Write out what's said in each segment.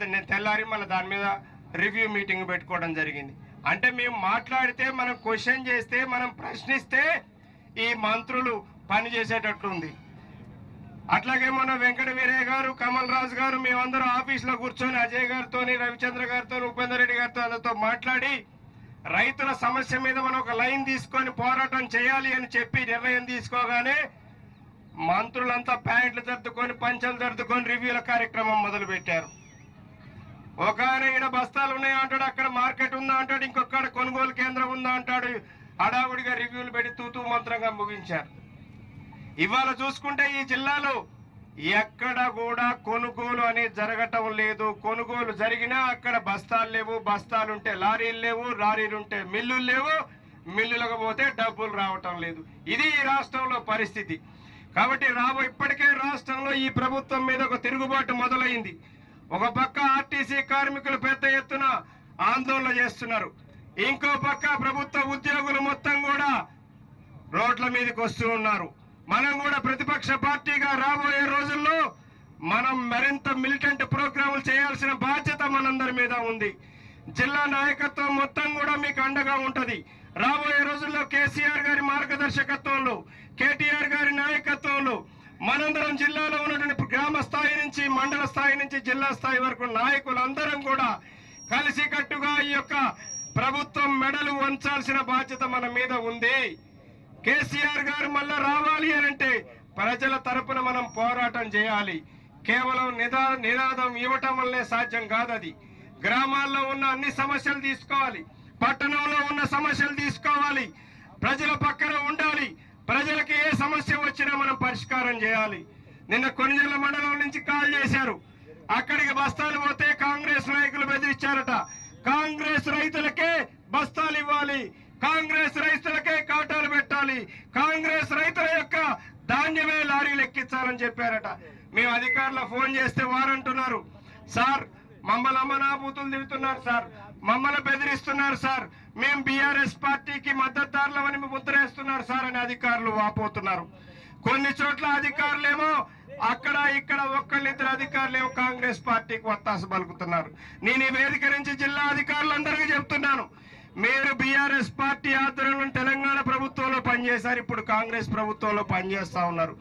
నేను తెల్లారి మళ్ళీ దాని మీద రివ్యూ మీటింగ్ పెట్టుకోవడం జరిగింది. అంటే మేము మాట్లాడితే, మనం క్వశ్చన్ చేస్తే, మనం ప్రశ్నిస్తే ఈ మంత్రులు పనిచేసేటట్లుంది. అట్లాగే మన వెంకట వీరయ్య గారు, కమల్ రాజు గారు మేమందరం ఆఫీసులో కూర్చొని అజయ్ గారితో, రవిచంద్ర గారితో, ఉపేందర్ రెడ్డి గారితో అందరితో మాట్లాడి రైతుల సమస్య మీద మనం ఒక లైన్ తీసుకొని పోరాటం చేయాలి అని చెప్పి నిర్ణయం తీసుకోగానే మంత్రులంతా ప్యాంట్లు సర్దుకొని, పంచలు సర్దుకొని రివ్యూల కార్యక్రమం మొదలు పెట్టారు. ఒక ఆయన ఈడ బస్తాలు ఉన్నాయా అంటాడు, అక్కడ మార్కెట్ ఉందా అంటాడు, ఇంకొకడ కొనుగోలు కేంద్రం ఉందా అంటాడు. హడావుడిగా రివ్యూలు పెట్టి తూతూ మంత్రంగా ముగించారు. ఇవాళ చూసుకుంటే ఈ జిల్లాలో ఎక్కడ కూడా కొనుగోలు అనేది జరగటం లేదు. కొనుగోలు జరిగినా అక్కడ బస్తాలు లేవు, బస్తాలుంటే లారీలు లేవు, లారీలుంటే మిల్లులు లేవు, మిల్లులకు పోతే డబ్బులు రావటం లేదు. ఇది ఈ రాష్ట్రంలో పరిస్థితి. కాబట్టి ఇప్పటికే రాష్ట్రంలో ఈ ప్రభుత్వం మీద ఒక తిరుగుబాటు మొదలైంది. ఒక పక్క ఆర్టీసీ కార్మికులు పెద్ద ఎత్తున ఆందోళన చేస్తున్నారు, ఇంకో పక్క ప్రభుత్వ ఉద్యోగులు మొత్తం కూడా రోడ్ల మీదకి వస్తూ ఉన్నారు. మనం కూడా ప్రతిపక్ష పార్టీగా రాబోయే రోజుల్లో మనం మరింత మిలిటెంట్ ప్రోగ్రాములు చేయాల్సిన బాధ్యత మనందరి మీద ఉంది. జిల్లా నాయకత్వం మొత్తం కూడా మీకు అండగా ఉంటది. రాబోయే రోజుల్లో కేసీఆర్ గారి మార్గదర్శకత్వంలో, కేటీఆర్ గారి నాయకత్వంలో మనందరం జిల్లాలో ఉన్నటువంటి గ్రామ స్థాయి నుంచి, మండల స్థాయి నుంచి, జిల్లా స్థాయి వరకు నాయకులందరం కూడా కలిసికట్టుగా ఈ యొక్క ప్రభుత్వం మెడలు వంచాల్సిన బాధ్యత మన మీద ఉంది. కేసీఆర్ గారు మళ్ళా రావాలి అనంటే ప్రజల తరపున మనం పోరాటం చేయాలి. కేవలం నినాదం ఇవ్వటం వల్లే సాధ్యం కాదు. అది గ్రామాల్లో ఉన్న అన్ని సమస్యలు తీసుకోవాలి, పట్టణంలో ఉన్న సమస్యలు తీసుకోవాలి, ప్రజల పక్కన ఉండాలి. ప్రజలకు ఏ సమస్య వచ్చినా మనం పరిష్కారం చేయాలి. నిన్న కొనిజల్ల మండలం నుంచి కాల్ చేశారు, అక్కడికి బస్తాలు పోతే కాంగ్రెస్ నాయకులు బెదిరించారట. కాంగ్రెస్ రైతులకే బస్తాలు ఇవ్వాలి, కాంగ్రెస్ రైతులకే కాటాలు పెట్టాలి, కాంగ్రెస్ రైతుల యొక్క ధాన్యమే లారీలు ఎక్కించాలని చెప్పారట. మేము అధికారులు ఫోన్ చేస్తే వారంటున్నారు, సార్ మమ్మల్ని అమ్మనాభూతులు తిడుతున్నారు సార్, మమ్మల్ని బెదిరిస్తున్నారు సార్, మేము బీఆర్ఎస్ పార్టీకి మద్దతుదారులమని ముద్రేస్తున్నారు సార్ అని అధికారులు వాపోతున్నారు. కొన్ని చోట్ల అధికారులేమో అక్కడ ఇక్కడ ఒక్కళ్ళిద్దరు అధికారులేమో కాంగ్రెస్ పార్టీకి వత్తాసు పలుకుతున్నారు. నేను ఈ వేదిక నుంచి జిల్లా అధికారులందరికీ చెప్తున్నాను, మీరు బీఆర్ఎస్ పార్టీ ఆధ్వర్యంలో తెలంగాణ ప్రభుత్వంలో పనిచేశారు, ఇప్పుడు కాంగ్రెస్ ప్రభుత్వంలో పనిచేస్తా ఉన్నారు.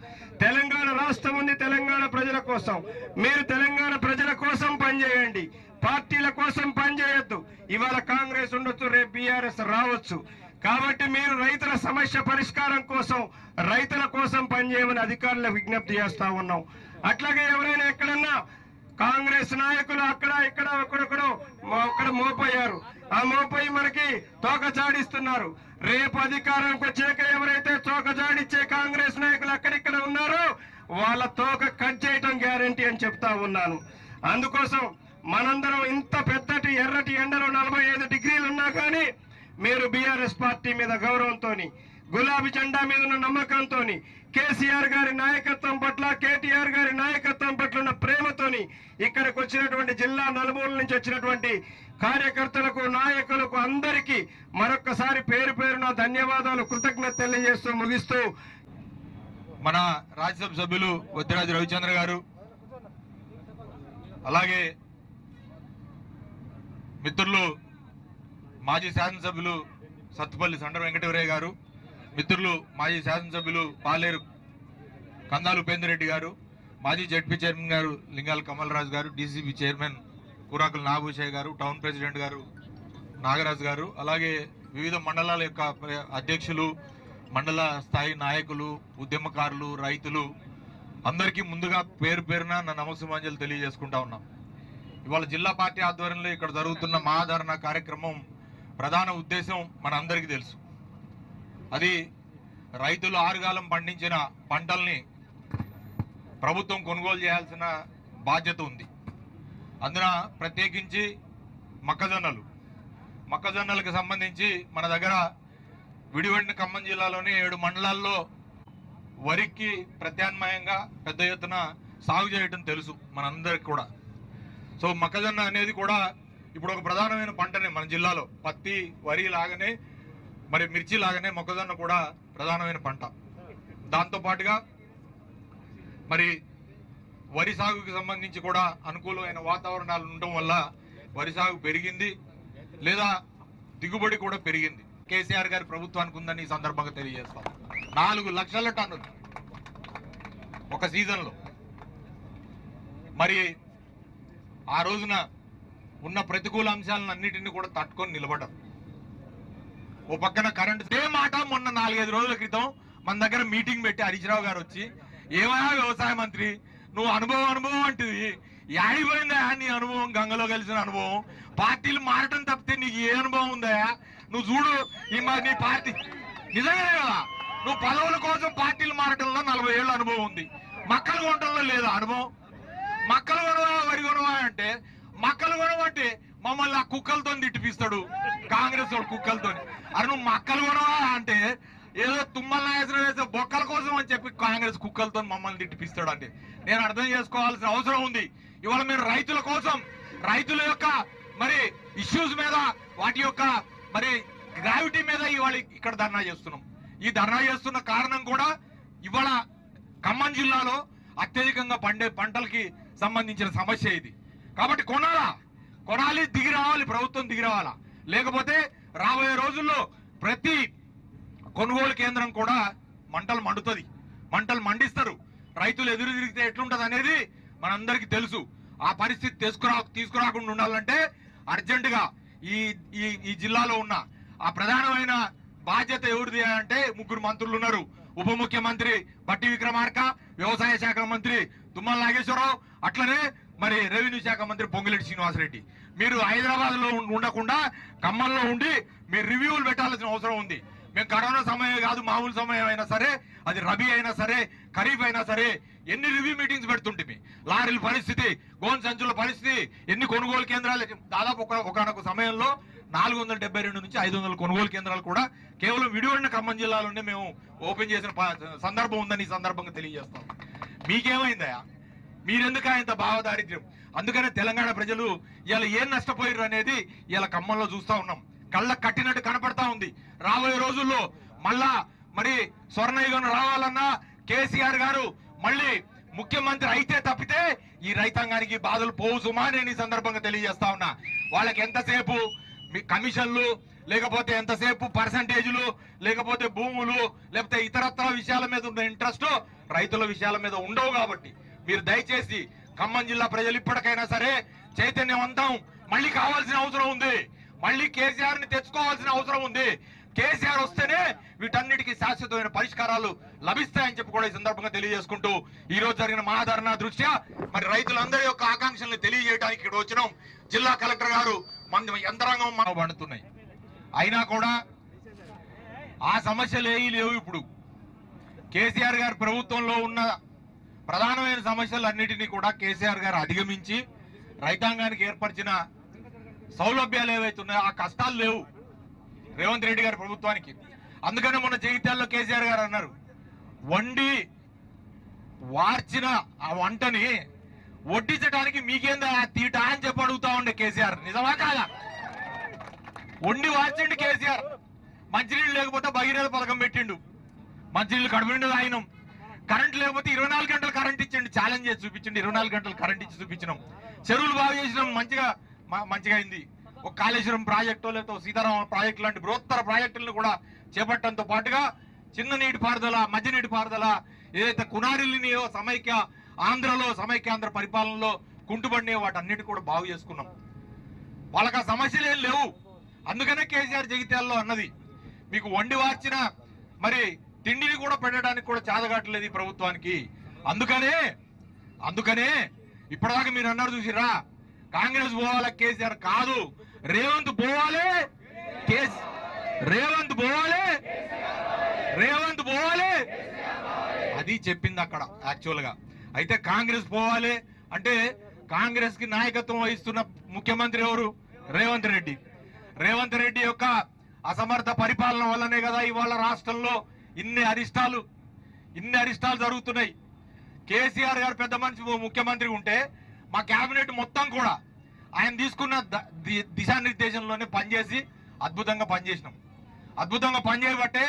తెలంగాణ రాష్ట్రం ఉంది తెలంగాణ ప్రజల కోసం. మీరు తెలంగాణ ప్రజల కోసం పనిచేయండి, పార్టీల కోసం పనిచేయొద్దు. ఇవాళ కాంగ్రెస్ ఉండొచ్చు, రేపు బీఆర్ఎస్ రావచ్చు. కాబట్టి మీరు రైతుల సమస్య పరిష్కారం కోసం, రైతుల కోసం పనిచేయమని అధికారులకు విజ్ఞప్తి చేస్తా ఉన్నాం. అట్లాగే ఎవరైనా ఎక్కడన్నా కాంగ్రెస్ నాయకులు అక్కడ ఇక్కడ అక్కడ మోపయ్యారు, ఆ మోపయ్యి మనకి తోక చాడిస్తున్నారు. రేపు అధికారానికి వచ్చాక ఎవరైతే తోక చాడిచ్చే కాంగ్రెస్ నాయకులు అక్కడిక్కడ ఉన్నారో వాళ్ళ తోక కట్ చేయటం గ్యారంటీ అని చెప్తా ఉన్నాను. అందుకోసం మనందరం ఇంత పెద్దటి ఎర్రటి ఎండలో 45 డిగ్రీలు ఉన్నా కానీ మీరు బీఆర్ఎస్ పార్టీ మీద గౌరవంతో, గులాబీ జెండా మీద ఉన్న నమ్మకంతో, కేసీఆర్ గారి నాయకత్వం పట్ల, కేటీఆర్ గారి నాయకత్వం పట్ల ఉన్న ప్రేమతోని ఇక్కడికి వచ్చినటువంటి జిల్లా నలుమూల నుంచి వచ్చినటువంటి కార్యకర్తలకు, నాయకులకు అందరికీ మరొక్కసారి పేరు పేరున ధన్యవాదాలు, కృతజ్ఞత తెలియజేస్తూ ముగిస్తూ, మన రాజ్యసభ సభ్యులు వద్దిరాజు రవిచంద్ర గారు, అలాగే మిత్రులు మాజీ శాసనసభ్యులు సత్తుపల్లి సండ్ర వెంకటవరయ్య గారు, మిత్రులు మాజీ శాసనసభ్యులు పాలేరు కందాలు ఉపేందర్ రెడ్డి గారు, మాజీ జడ్పీ చైర్మన్ గారు లింగాల కమల్ రాజు గారు, డీసీబీ చైర్మన్ కూరాకుల నాగభూషయ్య గారు, టౌన్ ప్రెసిడెంట్ గారు నాగరాజు గారు, అలాగే వివిధ మండలాల యొక్క అధ్యక్షులు, మండల స్థాయి నాయకులు, ఉద్యమకారులు, రైతులు అందరికీ ముందుగా పేరు పేరున నా నమస్సుమాంజలు తెలియజేసుకుంటా ఉన్నాం. ఇవాళ జిల్లా పార్టీ ఆధ్వర్యంలో ఇక్కడ జరుగుతున్న మహాధరణ కార్యక్రమం ప్రధాన ఉద్దేశం మనందరికీ తెలుసు. అది రైతులు ఆరుగాలం పండించిన పంటల్ని ప్రభుత్వం కొనుగోలు చేయాల్సిన బాధ్యత ఉంది. అందున ప్రత్యేకించి మొక్కజొన్నలకు సంబంధించి మన దగ్గర విడివడిన ఖమ్మం జిల్లాలోని 7 మండలాల్లో వరికి ప్రత్యామ్నాయంగా పెద్ద ఎత్తున సాగు చేయటం తెలుసు మనందరికి కూడా. సో మొక్కజొన్న అనేది కూడా ఇప్పుడు ఒక ప్రధానమైన పంటనే మన జిల్లాలో. పత్తి, వరి లాగానే మరి మిర్చి లాగానే మొక్కజొన్న కూడా ప్రధానమైన పంట. దాంతో పాటుగా మరి వరి సాగుకి సంబంధించి కూడా అనుకూలమైన వాతావరణాలు ఉండడం వల్ల వరి సాగు పెరిగింది, లేదా దిగుబడి కూడా పెరిగింది. కేసీఆర్ గారి ప్రభుత్వానికి ఉందని ఈ సందర్భంగా తెలియజేస్తాం. 4 లక్షల టన్నులు ఒక సీజన్లో. మరి ఆ రోజున ఉన్న ప్రతికూల అంశాలను అన్నిటిని కూడా తట్టుకొని నిలబడ్డారు. ఓ పక్కన కరెంట్ ఇదే మాట మొన్న 4-5 రోజుల క్రితం మన దగ్గర మీటింగ్ పెట్టి హరీష్ రావు గారు వచ్చి, ఏమయ్యా వ్యవసాయ మంత్రి నువ్వు అనుభవం అంటుంది, యాడిపోయిందా నీ అనుభవం, గంగలో కలిసిన అనుభవం, పార్టీలు మారటం తప్పితే నీకు ఏ అనుభవం ఉందా? నువ్వు చూడు నీ పార్టీ నిజంగానే కదా, నువ్వు పదవుల కోసం పార్టీలు మారటంలో 40 ఏళ్ళ అనుభవం ఉంది. మక్కలు కొనటంలో లేదా అనుభవం? మక్కలు కొనవా వరి కొనవా అంటే, మక్కలు కొనవంటే మమ్మల్ని ఆ కుక్కలతో తిట్టిపిస్తాడు కాంగ్రెస్ వాడు కుక్కలతో. అరే నువ్వు మక్కలు కొనవా అంటే ఏదో తుమ్మల నాయసరం వేసే బొక్కల కోసం అని చెప్పి కాంగ్రెస్ కుక్కలతో మమ్మల్ని తిట్టిపిస్తాడు. అంటే నేను అర్థం చేసుకోవాల్సిన అవసరం ఉంది. ఇవాళ మీరు రైతుల కోసం, రైతుల యొక్క మరి ఇష్యూస్ మీద, వాటి యొక్క మరి గ్రావిటీ మీద ఇవాళ ఇక్కడ ధర్నా చేస్తున్నాం. ఈ ధర్నా చేస్తున్న కారణం కూడా ఇవాళ ఖమ్మం జిల్లాలో అత్యధికంగా పండే పంటలకి సంబంధించిన సమస్య ఇది. కాబట్టి కొనాలి, దిగి రావాలి, ప్రభుత్వం దిగి రావాలా. లేకపోతే రాబోయే రోజుల్లో ప్రతి కొనుగోలు కేంద్రం కూడా మంటలు మండిస్తారు. రైతులు ఎదురు తిరిగితే ఎట్లుంటది అనేది మనందరికీ తెలుసు. ఆ పరిస్థితి తీసుకురాకుండా ఉండాలంటే అర్జెంటుగా ఈ జిల్లాలో ఉన్న ఆ ప్రధానమైన బాధ్యత ఎవరిది అంటే 3 మంత్రులు ఉన్నారు. ఉప ముఖ్యమంత్రి బట్టి విక్రమార్క, వ్యవసాయ శాఖ మంత్రి తుమ్మల నాగేశ్వరరావు, అట్లనే మరి రెవెన్యూ శాఖ మంత్రి పొంగులేటి శ్రీనివాసరెడ్డి. మీరు హైదరాబాద్ లో ఉండకుండా ఖమ్మంలో ఉండి మీరు రివ్యూలు పెట్టాల్సిన అవసరం ఉంది. మేము కరోనా సమయం కాదు, మామూలు సమయం అయినా సరే, అది రబీ అయినా సరే, ఖరీఫ్ అయినా సరే, ఎన్ని రివ్యూ మీటింగ్స్ పెడుతుంటే లారీల పరిస్థితి, గోన్ సంచుల పరిస్థితి, ఎన్ని కొనుగోలు కేంద్రాలు, దాదాపు ఒకనొక సమయంలో 472 నుంచి 500 కొనుగోలు కేంద్రాలు కూడా కేవలం విడివడిన ఖమ్మం జిల్లాలోనే మేము ఓపెన్ చేసిన సందర్భం ఉందని ఈ సందర్భంగా తెలియజేస్తాం. మీకేమైందా? మీరెందుకు ఇంత భావదారిద్ర్యం? అందుకనే తెలంగాణ ప్రజలు ఇలా ఏం నష్టపోయారు అనేది ఇలా ఖమ్మంలో చూస్తా ఉన్నాం. కళ్ళకు కట్టినట్టు కనపడతా ఉంది. రాబోయే రోజుల్లో మళ్ళా మరి స్వర్ణయుగం రావాలన్నా కేసీఆర్ గారు మళ్ళీ ముఖ్యమంత్రి అయితే తప్పితే ఈ రైతాంగానికి బాధలు పోవు సుమా నేను ఈ సందర్భంగా తెలియజేస్తా ఉన్నా. వాళ్ళకి ఎంతసేపు కమిషన్లు, లేకపోతే ఎంతసేపు పర్సంటేజీలు, లేకపోతే భూములు, లేకపోతే ఇతరత్ర విషయాల మీద ఉన్న ఇంట్రెస్ట్ రైతుల విషయాల మీద ఉండవు. కాబట్టి మీరు దయచేసి ఖమ్మం జిల్లా ప్రజలు ఇప్పటికైనా సరే చైతన్యవంతం మళ్ళీ కావాల్సిన అవసరం ఉంది. మళ్ళీ కేసీఆర్ ని తెచ్చుకోవాల్సిన అవసరం ఉంది. కేసీఆర్ వస్తేనే వీటన్నిటికీ శాశ్వతమైన పరిష్కారాలు లభిస్తాయని చెప్పి కూడా ఈ సందర్భంగా తెలియజేసుకుంటూ ఈ రోజు జరిగిన మహాధర్నా దృష్ట్యా మరి రైతులందరి యొక్క ఆకాంక్షలను తెలియజేయడానికి ఇక్కడ వచ్చినాం. జిల్లా కలెక్టర్ గారు మన యంత్రాంగం మనం పండుతున్నాయి. అయినా కూడా ఆ సమస్యలు ఏవి లేవు. ఇప్పుడు కేసీఆర్ గారి ప్రభుత్వంలో ఉన్న ప్రధానమైన సమస్యలన్నిటినీ కూడా కేసీఆర్ గారు అధిగమించి రైతాంగానికి ఏర్పరిచిన సౌలభ్యాలు ఏవైతున్నాయో ఆ కష్టాలు లేవు రేవంత్ రెడ్డి గారి ప్రభుత్వానికి. అందుకనే మొన్న జగిత్యాలలో కేసీఆర్ గారు అన్నారు, వండి వార్చిన ఆ వంటని వడ్డించడానికి మీకేందా తీట అని చెప్పి అడుగుతా ఉండే కేసీఆర్. నిజమా కాదా? వండి వార్చిండు కేసీఆర్. మంచినీళ్ళు లేకపోతే భగీరథ పథకం పెట్టిండు, మంచినీళ్ళు కడుపుండు ఆయన. కరెంట్ లేకపోతే 24 గంటలు కరెంట్ ఇచ్చిండు, ఛాలెంజ్ చేసి చూపించండి. 24 గంటలు కరెంట్ ఇచ్చి చూపించినాం. చెరువులు బాగు చేసినాం, మంచిగా అయింది. ఒక కాళేశ్వరం ప్రాజెక్టు, లేకపోతే సీతారామ ప్రాజెక్టు లాంటి బృహత్తర ప్రాజెక్టులను కూడా చేపట్టడంతో పాటుగా చిన్న నీటి పారుదల, మధ్య నీటి పారుదల, ఏదైతే కునారిల్లినియో ఆంధ్రలో సమైక్యాంధ్ర పరిపాలనలో కుంటుబడినాయో వాటన్నిటి కూడా బాగు చేసుకున్నాం. వాళ్ళకి ఆ సమస్యలు ఏం లేవు. అందుకనే కేసీఆర్ జగిత్యాలలో అన్నది, మీకు వండి వార్చిన మరి తిండిని కూడా పెట్టడానికి కూడా చాదగాట్లేదు ఈ ప్రభుత్వానికి. అందుకనే ఇప్పటిదాకా మీరు అన్నారు చూసిరా, కాంగ్రెస్ పోవాలి కేసీఆర్ కాదు, రేవంత్ పోవాలి, రేవంత్ పోవాలి అది చెప్పింది అక్కడ యాక్చువల్ గా. అయితే కాంగ్రెస్ పోవాలి అంటే కాంగ్రెస్ కి నాయకత్వం వహిస్తున్న ముఖ్యమంత్రి ఎవరు? రేవంత్ రెడ్డి. రేవంత్ రెడ్డి యొక్క అసమర్థ పరిపాలన వల్లనే కదా ఇవాళ రాష్ట్రంలో ఇన్ని అరిష్టాలు జరుగుతున్నాయి. కేసీఆర్ గారు పెద్ద మనిషి ముఖ్యమంత్రి ఉంటే మా కేబినెట్ మొత్తం కూడా ఆయన తీసుకున్న దిశానిర్దేశంలోనే పనిచేసి అద్భుతంగా పనిచేసినాం. అద్భుతంగా పనిచేయబట్టే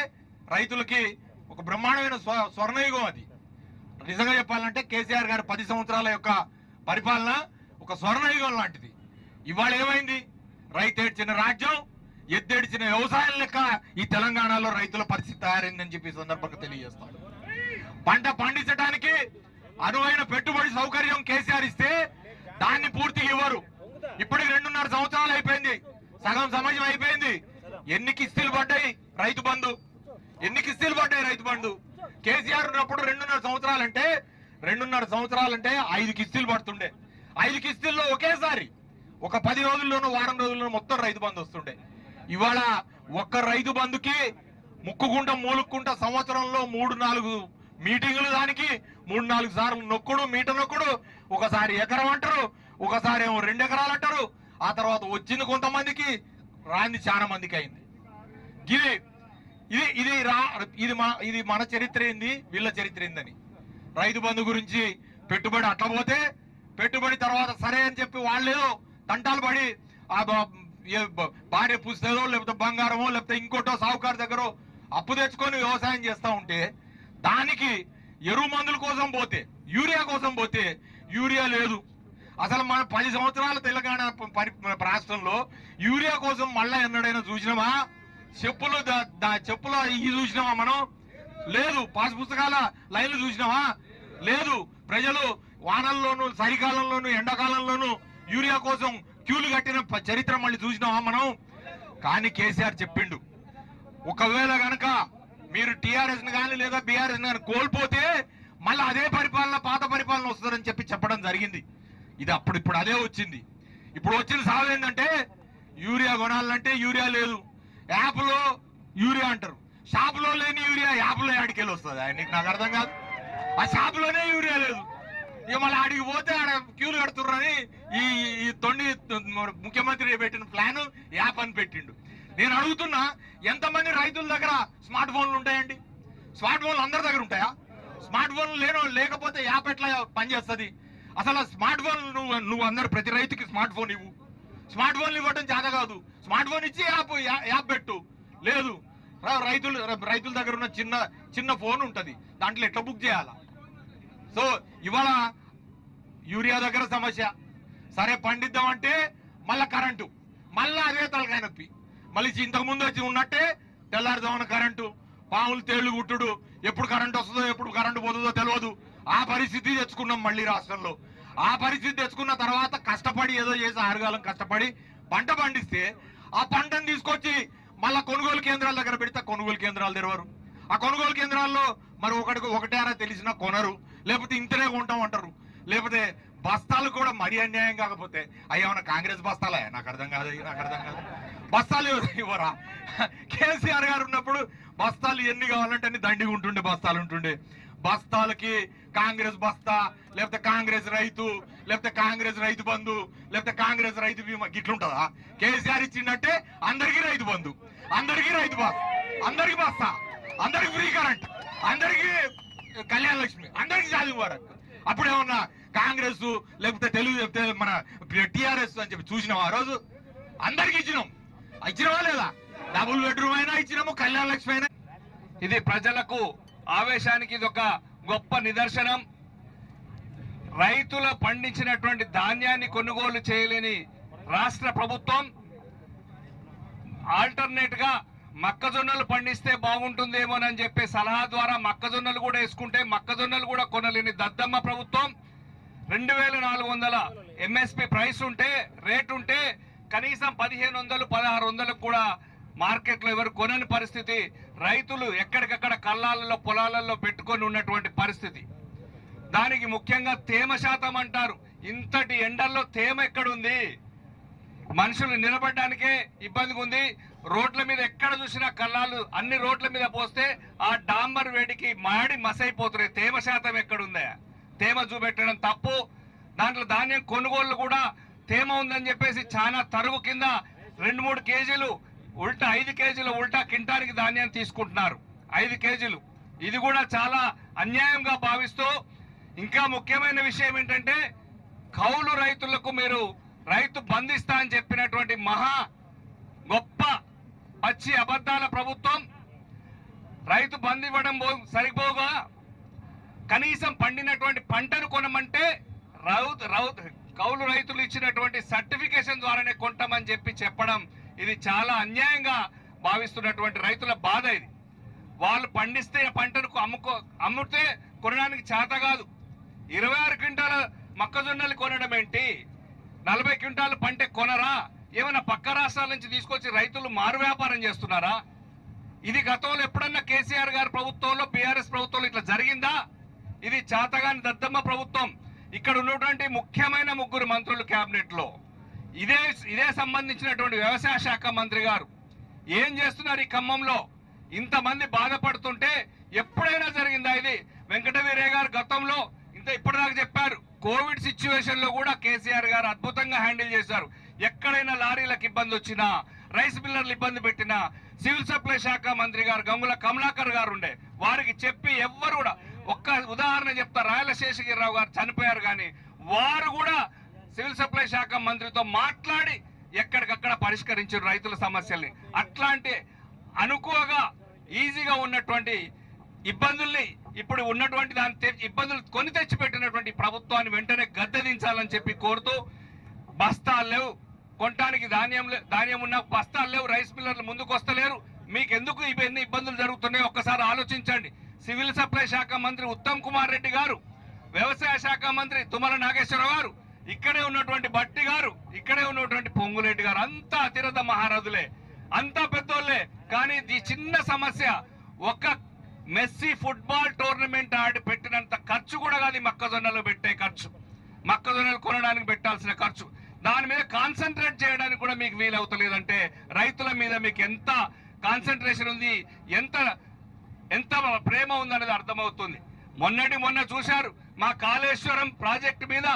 రైతులకి ఒక బ్రహ్మాండమైన స్వర్ణయుగం అది. నిజంగా చెప్పాలంటే కేసీఆర్ గారి 10 సంవత్సరాల యొక్క పరిపాలన ఒక స్వర్ణయుగం లాంటిది. ఇవాళ ఏమైంది? రైతు ఏడ్చిన రాజ్యం, ఎద్దేడ్చిన వ్యవసాయం లెక్క ఈ తెలంగాణలో రైతుల పరిస్థితి తయారైందని చెప్పి సందర్భంగా తెలియజేస్తాం. పంట పండించడానికి అనువైన పెట్టుబడి సౌకర్యం కేసీఆర్ ఇస్తే దాన్ని పూర్తిగా ఇవ్వరు. ఇప్పటికి 2.5 సంవత్సరాలు అయిపోయింది, సగం సమయం అయిపోయింది. ఎన్ని కిస్తీలు పడ్డాయి రైతు బంధు? ఎన్ని కిస్తీలు పడ్డాయి రైతు బంధు? కేసీఆర్ ఉన్నప్పుడు 2.5 సంవత్సరాలంటే 5 కిస్తీలు పడుతుండే. 5 కిస్తీల్లో ఒకేసారి ఒక 10 రోజుల్లోనూ వారం రోజుల్లోనూ మొత్తం రైతు బంధు వస్తుండే. ఇవాళ ఒక్క రైతు బంధుకి ముక్కుకుంట మూలుక్కుంట సంవత్సరంలో 3-4 మీటింగులు, దానికి 3-4 సార్లు నొక్కుడు, మీట నొక్కుడు. ఒకసారి ఎకరం అంటారు, ఒకసారి ఏమో 2 ఎకరాలు అంటారు. ఆ తర్వాత వచ్చింది కొంతమందికి, రాంది చాలా మందికి అయింది. ఇది మన చరిత్ర ఏంది, వీళ్ళ చరిత్ర ఏందని. రైతు బంధు గురించి పెట్టుబడి అట్లా పోతే, పెట్టుబడి తర్వాత సరే అని చెప్పి వాళ్ళేదో తంటాలు పడి ఆ భార్య పుస్తకో లేకపోతే బంగారమో లేకపోతే ఇంకోటో సాహుకారు దగ్గర అప్పు తెచ్చుకొని వ్యవసాయం చేస్తూ ఉంటే, దానికి ఎరువు మందుల కోసం పోతే, యూరియా కోసం పోతే యూరియా లేదు. అసలు మన 10 సంవత్సరాల తెలంగాణ రాష్ట్రంలో యూరియా కోసం మళ్ళా ఎన్నడైనా చూసినామా? చెప్పులో ఇవి చూసినామా మనం? లేదు. పాస్ పుస్తకాల లైన్లు చూసినామా? లేదు. ప్రజలు వానల్లోనూ, చలికాలంలోనూ, ఎండాకాలంలోనూ యూరియా కోసం క్యూలు కట్టిన చరిత్ర మళ్ళీ చూసినామా మనం? కానీ కేసీఆర్ చెప్పిండు, ఒకవేళ గనక మీరు టీఆర్ఎస్ ని కానీ లేదా బీఆర్ఎస్ ని కానీ కోల్పోతే మళ్ళీ అదే పరిపాలన, పాత పరిపాలన వస్తుందని చెప్పడం జరిగింది. ఇప్పుడు అదే వచ్చింది. ఇప్పుడు వచ్చిన సాగు ఏంటంటే, యూరియా కొనాలంటే యూరియా లేదు, యాప్లో యూరియా అంటారు. షాపులో లేని యూరియా యాప్లో ఆడికెళ్ళి వస్తుంది. నీకు నాకు అర్థం కాదు. ఆ షాపులోనే యూరియా లేదు. ఇక మళ్ళీ ఆడికి పోతే ఆడ క్యూలు కడుతున్నారని ఈ తొండి ముఖ్యమంత్రి పెట్టిన ప్లాన్ యాప్ అని పెట్టిండు. నేను అడుగుతున్నా, ఎంతమంది రైతుల దగ్గర స్మార్ట్ ఫోన్లు ఉంటాయండి? స్మార్ట్ ఫోన్లు అందరి దగ్గర ఉంటాయా? స్మార్ట్ ఫోన్లు లేకపోతే యాప్ ఎట్లా పనిచేస్తుంది? అసలు స్మార్ట్ ఫోన్ నువ్వు అందరు ప్రతి రైతుకి స్మార్ట్ ఫోన్ ఇవ్వు. స్మార్ట్ ఫోన్లు ఇవ్వడం చేత కాదు, స్మార్ట్ ఫోన్ ఇచ్చి యాప్ పెట్టు. లేదు. రైతుల దగ్గర ఉన్న చిన్న ఫోన్ ఉంటుంది, దాంట్లో ఎట్లా బుక్ చేయాలా? సో ఇవాళ యూరియా దగ్గర సమస్య. సరే పండిద్దామంటే మళ్ళా కరెంటు, మళ్ళా అదే తలకాయ నొప్పి. మళ్ళీ ఇంతకు ముందు వచ్చి ఉన్నట్టే తెల్లారుజామున కరెంటు, పాములు తేళ్లు గుట్టుడు, ఎప్పుడు కరెంటు వస్తుందో ఎప్పుడు కరెంటు పోతుందో తెలియదు. ఆ పరిస్థితి తెచ్చుకున్నాం మళ్ళీ రాష్ట్రంలో. ఆ పరిస్థితి తెచ్చుకున్న తర్వాత కష్టపడి ఏదో చేసి ఆరుగాలం కష్టపడి పంట పండిస్తే, ఆ పంటను తీసుకొచ్చి మళ్ళా కొనుగోలు కేంద్రాల దగ్గర పెడితే కొనుగోలు కేంద్రాలు తెరవరు. ఆ కొనుగోలు కేంద్రాల్లో మరి ఒకటే తెలిసినా కొనరు, లేకపోతే ఇంతనే కొంటాం అంటారు. లేకపోతే బస్తాలు కూడా మరీ అన్యాయం కాకపోతే అయ్యేమన్నా కాంగ్రెస్ బస్తాలే? నాకు అర్థం కాదు. బస్తాలు ఇవ్వరా? కేసీఆర్ గారు ఉన్నప్పుడు బస్తాలు ఎన్ని కావాలంటే అన్ని దండిగా ఉంటుండే బస్తాలు ఉంటుండే. బస్తాలకి కాంగ్రెస్ బస్తా, లేకపోతే కాంగ్రెస్ రైతు, లేకపోతే కాంగ్రెస్ రైతు బంధు, లేకపోతే కాంగ్రెస్ రైతు బీమా గిట్లుంటదా? కేసీఆర్ ఇచ్చిందంటే అందరికీ రైతు బంధు, అందరికీ రైతు బస్, అందరికి బస్తా, అందరికి ఫ్రీ కరెంట్, అందరికి కళ్యాణ లక్ష్మి, అందరికి జాతి వారక్. అప్పుడేమన్నా కాంగ్రెస్ లేకపోతే తెలుగు చెప్తే మన టిఆర్ఎస్ అని చెప్పి చూసినాం? ఆ రోజు అందరికి ఇచ్చినావా లేదా? డబుల్ బెడ్రూమ్ అయినా ఇచ్చినాము, కళ్యాణ లక్ష్మి అయినా. ఇది ప్రజలకు ఆవేశానికి ఇది ఒక గొప్ప నిదర్శనం. రైతులు పండించినటువంటి ధాన్యాన్ని కొనుగోలు చేయలేని రాష్ట్ర ప్రభుత్వం ఆల్టర్నేట్ గా మొక్కజొన్నలు పండిస్తే బాగుంటుందేమోనని చెప్పి సలహా ద్వారా మొక్కజొన్నలు కూడా వేసుకుంటే మొక్కజొన్నలు కూడా కొనలేని దద్దమ్మ ప్రభుత్వం 2400 ఎంఎస్పి ప్రైస్ ఉంటే, రేట్ ఉంటే కనీసం 1500-1600 కూడా మార్కెట్లో ఎవరు కొనని పరిస్థితి. రైతులు ఎక్కడికక్కడ కళ్ళాలలో పొలాలలో పెట్టుకొని ఉన్నటువంటి పరిస్థితి. దానికి ముఖ్యంగా తేమ శాతం అంటారు. ఇంతటి ఎండల్లో తేమ ఎక్కడుంది? మనుషులు నిలబడడానికే ఇబ్బందిగా ఉంది. రోడ్ల మీద ఎక్కడ చూసినా కళ్ళాలు అన్ని రోడ్ల మీద పోస్తే ఆ డాంబర్ వేడికి మాడి మసైపోతున్నాయి. తేమ శాతం ఎక్కడుందా? తేమ చూపెట్టడం తప్పు. దాంట్లో ధాన్యం కొనుగోళ్లు కూడా తేమ ఉందని చెప్పేసి చాలా తరుగు కింద 2-3 కేజీలు ఉల్టా 5 కేజీల ఉల్టా కింటానికి ధాన్యం తీసుకుంటున్నారు. 5 కేజీలు. ఇది కూడా చాలా అన్యాయంగా భావిస్తూ, ఇంకా ముఖ్యమైన విషయం ఏంటంటే, కౌలు రైతులకు మీరు రైతు బంధిస్తా అని చెప్పినటువంటి మహా గొప్ప పచ్చి అబద్ధాల ప్రభుత్వం రైతు బంద్ ఇవ్వడం సరిపోగా కనీసం పండినటువంటి పంటను కొనమంటే కౌలు రైతులు ఇచ్చినటువంటి సర్టిఫికేషన్ ద్వారానే కొంటామని చెప్పడం ఇది చాలా అన్యాయంగా భావిస్తున్నటువంటి రైతుల బాధ ఇది. వాళ్ళు పండిస్తే పంటను అమ్ముతే కొనడానికి చేత కాదు. 26 క్వింటాల మొక్కజొన్నలు కొనడం ఏంటి? 40 క్వింటాలు పంట కొనరా? ఏమైనా పక్క రాష్ట్రాల నుంచి తీసుకొచ్చి రైతులు మారు వ్యాపారం చేస్తున్నారా? ఇది గతంలో ఎప్పుడన్నా కేసీఆర్ గారి ప్రభుత్వంలో, బీఆర్ఎస్ ప్రభుత్వంలో ఇట్లా జరిగిందా? ఇది చాతగాని దద్దమ్మ ప్రభుత్వం. ఇక్కడ ఉన్నటువంటి ముఖ్యమైన 3 మంత్రులు కేబినెట్ లో ఇదే సంబంధించినటువంటి వ్యవసాయ శాఖ మంత్రి గారు ఏం చేస్తున్నారు? ఈ ఖమ్మంలో ఇంతమంది బాధపడుతుంటే ఎప్పుడైనా జరిగిందా ఇది? వెంకటవీరయ్య గారు గతంలో ఇప్పటిదాకా చెప్పారు. కోవిడ్ సిచ్యువేషన్ లో కూడా కేసీఆర్ గారు అద్భుతంగా హ్యాండిల్ చేశారు. ఎక్కడైనా లారీలకు ఇబ్బంది వచ్చినా, రైస్ మిల్లర్లు ఇబ్బంది పెట్టినా సివిల్ సప్లై శాఖ మంత్రి గారు గంగుల కమలాకర్ గారు ఉండే, వారికి చెప్పి ఎవ్వరు కూడా, ఒక్క ఉదాహరణ చెప్తా, రాయల శేషగిరిరావు గారు చనిపోయారు, కానీ వారు కూడా సివిల్ సప్లై శాఖ మంత్రితో మాట్లాడి ఎక్కడికక్కడ పరిష్కరించారు రైతుల సమస్యల్ని. అట్లాంటి అనుకోగా ఈజీగా ఉన్నటువంటి ఇబ్బందుల్ని, ఇప్పుడు ఉన్నటువంటి ఇబ్బందులు కొని తెచ్చిపెట్టినటువంటి ప్రభుత్వాన్ని వెంటనే గద్దెదించాలని చెప్పి కోరుతూ, బస్తాలు లేవు కొనడానికి, ధాన్యం ఉన్న బస్తాలు లేవు, రైస్ మిల్లర్లు ముందుకు వస్తలేరు, మీకు ఎందుకు ఇవన్నీ ఇబ్బందులు జరుగుతున్నాయో ఒక్కసారి ఆలోచించండి. సివిల్ సప్లై శాఖ మంత్రి ఉత్తమ్ కుమార్ రెడ్డి గారు, వ్యవసాయ శాఖ మంత్రి తుమ్మల నాగేశ్వరరావు గారు, ఇక్కడే ఉన్నటువంటి బట్టి గారు, ఇక్కడే ఉన్నటువంటి పొంగులేటి గారు, అంతా అతిరథ మహారాజులే, అంతా పెద్దోళ్లే. కానీ ఈ చిన్న సమస్య, ఒక్క మెస్సీ ఫుట్బాల్ టోర్నమెంట్ ఆడి పెట్టినంత ఖర్చు కూడా కాదు మొక్కజొన్నలో పెట్టే ఖర్చు, మొక్కజొన్నలు కొనడానికి పెట్టాల్సిన ఖర్చు. దాని మీద కాన్సన్ట్రేట్ చేయడానికి కూడా మీకు వీలవుతలేదంటే రైతుల మీద మీకు ఎంత కాన్సన్ట్రేషన్ ఉంది, ఎంత ప్రేమ ఉందనేది అర్థమవుతుంది. మొన్న చూశారు, మా కాళేశ్వరం ప్రాజెక్టు మీద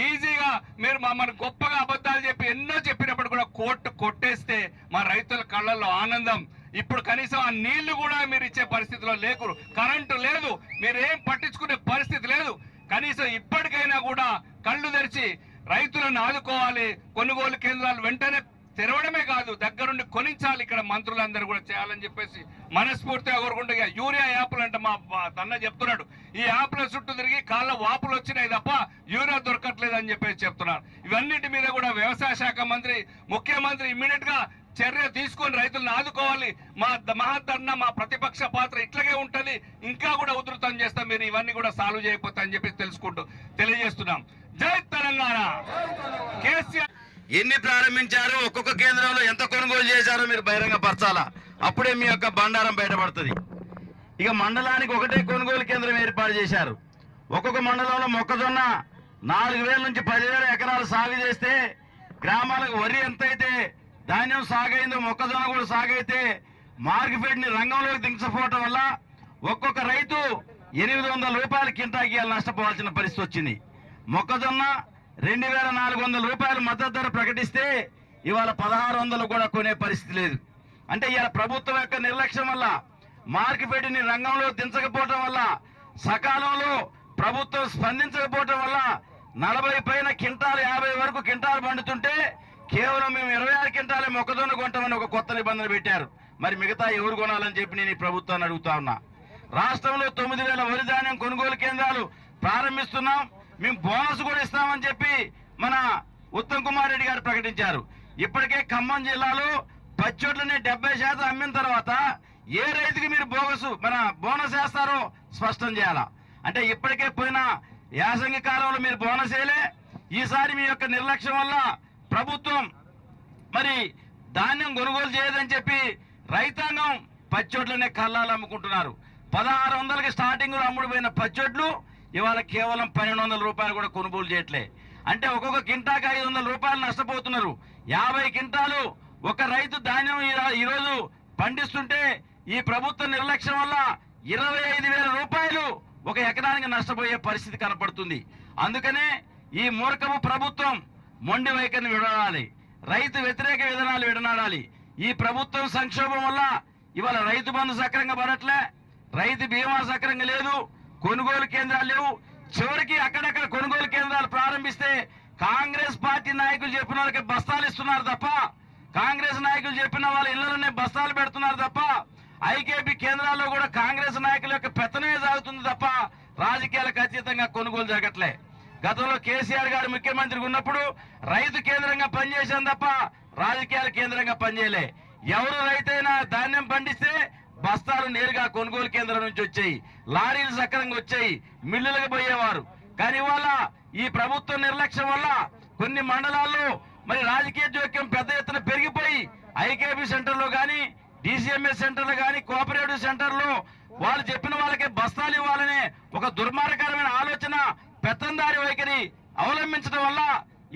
ఈజీగా మీరు మమ్మల్ని గొప్పగా అబద్ధాలు చెప్పి ఎన్నో చెప్పినప్పుడు కూడా కోర్టు కొట్టేస్తే మా రైతుల కళ్ళల్లో ఆనందం. ఇప్పుడు కనీసం ఆ నీళ్లు కూడా మీరు ఇచ్చే పరిస్థితిలో లేకు, కరెంటు లేదు, మీరేం పట్టించుకునే పరిస్థితి లేదు. కనీసం ఇప్పటికైనా కూడా కళ్ళు తెరిచి రైతులను ఆదుకోవాలి. కొనుగోలు కేంద్రాలు వెంటనే తెరవడమే కాదు, దగ్గరుండి కొనించాలి. ఇక్కడ మంత్రులందరూ కూడా చేయాలని చెప్పేసి మనస్ఫూర్తిగా కోరుకుంటా. యూరియా యాప్లు అంటే మా తన్న చెప్తున్నాడు, ఈ యాప్ల చుట్టూ తిరిగి కాళ్ళ వాపులు వచ్చినాయి తప్ప యూరియా దొరకట్లేదు అని చెప్పేసి చెప్తున్నారు. ఇవన్నిటి మీద కూడా వ్యవసాయ శాఖ మంత్రి, ముఖ్యమంత్రి ఇమ్మీడియట్ గా చర్య తీసుకొని రైతులను ఆదుకోవాలి. మా మహాధర్ణ, మా ప్రతిపక్ష పాత్ర ఇట్లాగే ఉంటది, ఇంకా కూడా ఉధృతం చేస్తాం మీరు ఇవన్నీ కూడా సాల్వ్ చేయకపోతే అని చెప్పి తెలియజేస్తున్నాం. జై తెలంగాణ. కేసీఆర్ ఎన్ని ప్రారంభించారు, ఒక్కొక్క కేంద్రంలో ఎంత కొనుగోలు చేశారో మీరు బహిరంగ పరచాలా, అప్పుడే మీ యొక్క బండారం బయటపడుతుంది. ఇక మండలానికి ఒకటే కొనుగోలు కేంద్రం ఏర్పాటు చేశారు. ఒక్కొక్క మండలంలో మొక్కజొన్న 4,000 నుంచి 10,000 ఎకరాలు సాగు చేస్తే, గ్రామాలకు వరి ఎంతైతే ధాన్యం సాగైందో మొక్కజొన్న కూడా సాగైతే మార్కెట్ ని రంగంలోకి దించకపోవటం వల్ల ఒక్కొక్క రైతు 800 రూపాయలు కింటాకి నష్టపోవాల్సిన పరిస్థితి వచ్చింది. మొక్కజొన్న 2,400 రూపాయలు మద్దతు ధర ప్రకటిస్తే ఇవాళ 1,600 కూడా కొనే పరిస్థితి లేదు. అంటే ఇవాళ ప్రభుత్వం యొక్క నిర్లక్ష్యం వల్ల, మార్కెట్ ని రంగంలో దించకపోవటం వల్ల, సకాలంలో ప్రభుత్వం స్పందించకపోవటం వల్ల 40 పైన క్వింటాలు 50 వరకు క్వింటాలు పండుతుంటే కేవలం మేము 26 క్వింటాలే మొక్కజొన్న కొంటామని ఒక కొత్త నిబంధన పెట్టారు. మరి మిగతా ఎవరు కొనాలని చెప్పి నేను ఈ ప్రభుత్వాన్ని అడుగుతా ఉన్నా. రాష్ట్రంలో 9,000 వరి ధాన్యం కొనుగోలు కేంద్రాలు ప్రారంభిస్తున్నాం, మేము బోనస్ కూడా ఇస్తామని చెప్పి మన ఉత్తమ్ కుమార్ రెడ్డి గారు ప్రకటించారు. ఇప్పటికే ఖమ్మం జిల్లాలో పచ్చోట్లని 70% అమ్మిన తర్వాత ఏ రైతుకి మీరు బోనస్ వేస్తారో స్పష్టం చేయాలా. అంటే ఇప్పటికే పోయిన యాసంగి కాలంలో మీరు బోనస్ వేయలే. ఈసారి మీ యొక్క నిర్లక్ష్యం వల్ల ప్రభుత్వం మరి ధాన్యం కొనుగోలు చేయదని చెప్పి రైతాంగం పచ్చోట్లనే కల్లాలు అమ్ముకుంటున్నారు. 1,600కి స్టార్టింగ్ లో అమ్ముడుపోయిన పచ్చోట్లు ఇవాళ కేవలం 1,200 రూపాయలు కూడా కొనుగోలు చేయట్లే. అంటే ఒక్కొక్క కింటాకి 500 రూపాయలు నష్టపోతున్నారు. 50 క్వింటాలు ఒక రైతు ధాన్యం ఈరోజు పండిస్తుంటే ఈ ప్రభుత్వ నిర్లక్ష్యం వల్ల 25,000 రూపాయలు ఒక ఎకరానికి నష్టపోయే పరిస్థితి కనపడుతుంది. అందుకనే ఈ మూర్ఖపు ప్రభుత్వం మొండి వైఖరిని విడనాడాలి, రైతు వ్యతిరేక విధానాలు విడనాడాలి. ఈ ప్రభుత్వం సంక్షోభం వల్ల ఇవాళ రైతు బంధు సక్రంగా పడట్లే, రైతు బీమా సక్రంగా లేదు, కొనుగోలు కేంద్రాలు లేవు. చివరికి అక్కడక్కడ కొనుగోలు కేంద్రాలు ప్రారంభిస్తే కాంగ్రెస్ పార్టీ నాయకులు చెప్పిన వాళ్ళకి బస్తాలు ఇస్తున్నారు తప్ప, కాంగ్రెస్ నాయకులు చెప్పిన వాళ్ళ ఇళ్లలోనే బస్తాలు పెడుతున్నారు తప్ప, ఐకేపీ కేంద్రాల్లో కూడా కాంగ్రెస్ నాయకుల యొక్క పెత్తనమే సాగుతుంది తప్ప రాజకీయాలకు అతీతంగా కొనుగోలు జరగట్లే. గతంలో కేసీఆర్ గారు ముఖ్యమంత్రిగా ఉన్నప్పుడు రైతు కేంద్రంగా పనిచేశాం తప్ప రాజకీయాల కేంద్రంగా పనిచేయలే. ఎవరు రైతైనా ధాన్యం పండిస్తే బస్తాలు నేరుగా కొనుగోలు కేంద్రం నుంచి వచ్చాయి, లారీలు సక్రంగా వచ్చాయి, మిల్లులకు పోయేవారు. కానీ ఇవాళ ఈ ప్రభుత్వ నిర్లక్ష్యం వల్ల కొన్ని మండలాల్లో మరి రాజకీయ జోక్యం పెద్ద ఎత్తున పెరిగిపోయి ఐకేపీ సెంటర్లో కానీ డిసిఎంఎస్ సెంటర్లో కానీ కోఆపరేటివ్ సెంటర్లో వాళ్ళు చెప్పిన వాళ్ళకే బస్తాలు ఇవ్వాలనే ఒక దుర్మార్గకరమైన ఆలోచన పెత్తందారి వైఖరి అవలంబించడం వల్ల